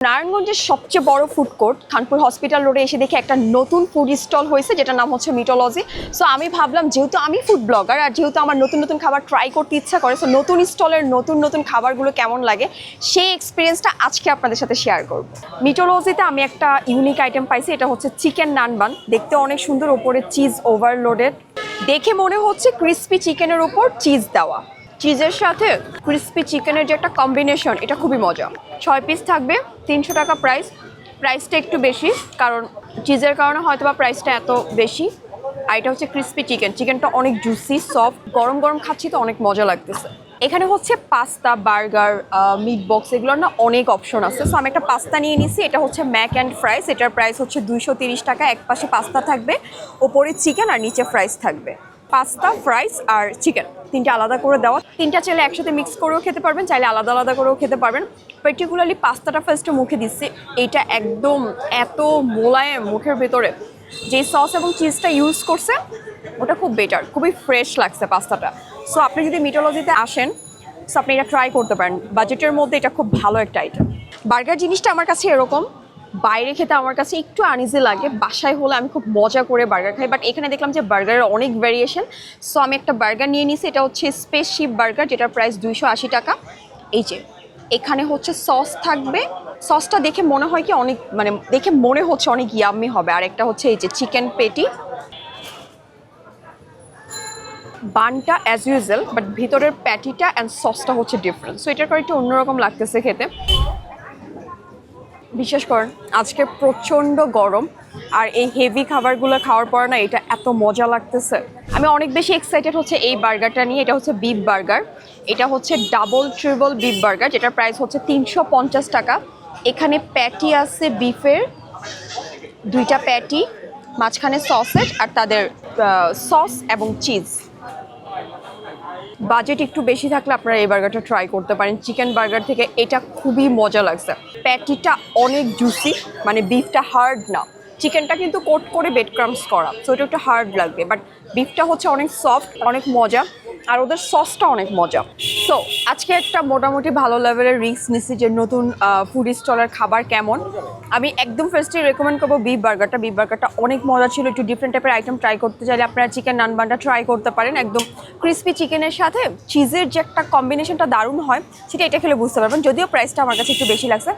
নারায়ণগঞ্জের সবচেয়ে বড় ফুড কোর্ট খানপুর হসপিটাল রোডে এসে দেখে একটা নতুন ফুড স্টল হয়েছে যেটার নাম হচ্ছে মিটোলজি। সো আমি ভাবলাম যেহেতু আমি ফুড ব্লগার আর যেহেতু আমার নতুন নতুন খাবার ট্রাই করতে ইচ্ছা করে, সো নতুন স্টলের নতুন নতুন খাবারগুলো কেমন লাগে সেই এক্সপিরিয়েন্সটা আজকে আপনাদের সাথে শেয়ার করব। মিটোলজিতে আমি একটা ইউনিক আইটেম পাইছি, এটা হচ্ছে চিকেন নান বান। দেখতে অনেক সুন্দর, ওপরে চিজ ওভারলোডেড, দেখে মনে হচ্ছে ক্রিস্পি চিকেনের উপর চিজ দেওয়া। চিজের সাথে ক্রিস্পি চিকেনের যে একটা কম্বিনেশন, এটা খুবই মজা। 6 পিস থাকবে, 300 টাকা প্রাইসটা একটু বেশি কারণ চিজের কারণে হয়তো বা প্রাইসটা এত বেশি। আর এটা হচ্ছে ক্রিস্পি চিকেনটা অনেক জুসি সফট, গরম গরম খাচ্ছি তো অনেক মজা লাগতেছে। এখানে হচ্ছে পাস্তা, বার্গার, মিট বক্স, এগুলোর না অনেক অপশন আছে। সো আমি একটা পাস্তা নিয়ে নিছি, এটা হচ্ছে ম্যাক অ্যান্ড ফ্রাইস। এটার প্রাইস হচ্ছে 230 টাকা। এক পাশে পাস্তা থাকবে, ওপরে চিকেন আর নিচে ফ্রাইস থাকবে। পাস্তা, ফ্রাইস আর চিকেন তিনটা আলাদা করে দেওয়া। তিনটা চাইলে একসাথে মিক্স করেও খেতে পারবেন, চাইলে আলাদা আলাদা করেও খেতে পারবেন। পার্টিকুলারলি পাস্তাটা ফার্স্টে মুখে দিচ্ছি, এইটা একদম এত মোলায়েম মুখের ভেতরে। যে সস এবং চিজটা ইউজ করছে ওটা খুব বেটার, খুবই ফ্রেশ লাগছে পাস্তাটা। সো আপনি যদি মিটোলজিতে আসেন, সো আপনি এটা ট্রাই করতে পারেন। বাজেটের মধ্যে এটা খুব ভালো একটা আইটেম। বার্গার জিনিসটা আমার কাছে এরকম, বাইরে খেতে আমার কাছে একটু আনইজি লাগে, বাসায় হলে আমি খুব মজা করে বার্গার খাই। বাট এখানে দেখলাম যে বার্গারের অনেক ভ্যারিয়েশন। সো আমি একটা বার্গার নিয়ে নিছি, এটা হচ্ছে স্পেসশিপ বার্গার, যেটার প্রাইস 280 টাকা। এই যে এখানে হচ্ছে সস থাকবে, সসটা দেখে মনে হয় কি অনেক, মানে দেখে মনে হচ্ছে অনেক ইয়াম্মি হবে। আর একটা হচ্ছে এই যে চিকেন পেটি, বানটা অ্যাজ ইউজুয়াল, বাট ভিতরের প্যাটিটা অ্যান্ড সসটা হচ্ছে ডিফারেন্ট। সো এটার পর একটু অন্যরকম লাগতেছে খেতে। বিশেষ করেন আজকে প্রচণ্ড গরম, আর এই হেভি খাবারগুলো খাওয়ার পর না এটা এত মজা লাগতেছে। আমি অনেক বেশি এক্সাইটেড হচ্ছে এই বার্গারটা নিয়ে। এটা হচ্ছে বিফ বার্গার, এটা হচ্ছে ডাবল ট্রিপল বিফ বার্গার, যেটার প্রাইস হচ্ছে 350 টাকা। এখানে প্যাটি আছে বিফের, 2টা প্যাটি, মাঝখানে সসেজ আর তাদের সস এবং চিজ। বাজেট একটু বেশি থাকলে আপনারা এই বার্গারটা ট্রাই করতে পারেন। চিকেন বার্গার থেকে এটা খুবই মজা লাগছে। প্যাটিটা অনেক জুসি, মানে বিফটা হার্ড না, চিকেনটা কিন্তু কোট করে বেড ক্রাম্পস করা, সো এটা একটু হার্ড লাগবে। বাট বিফটা হচ্ছে অনেক সফট, অনেক মজা, আর ওদের সসটা অনেক মজা। সো আজকে একটা মোটামুটি ভালো লেভেলের রিস্ক নিচ্ছি যে নতুন ফুড স্টলের খাবার কেমন। আমি একদম ফার্স্টে রেকমেন্ড করবো বিফ বার্গারটা অনেক মজা ছিল। একটু ডিফারেন্ট টাইপের আইটেম ট্রাই করতে চাইলে আপনারা চিকেন নান বানটা ট্রাই করতে পারেন। একদম ক্রিস্পি চিকেনের সাথে চিজের যে একটা কম্বিনেশনটা দারুণ হয়, সেটা এটা খেলে বুঝতে পারবেন। যদিও প্রাইসটা আমার কাছে একটু বেশি লাগছে।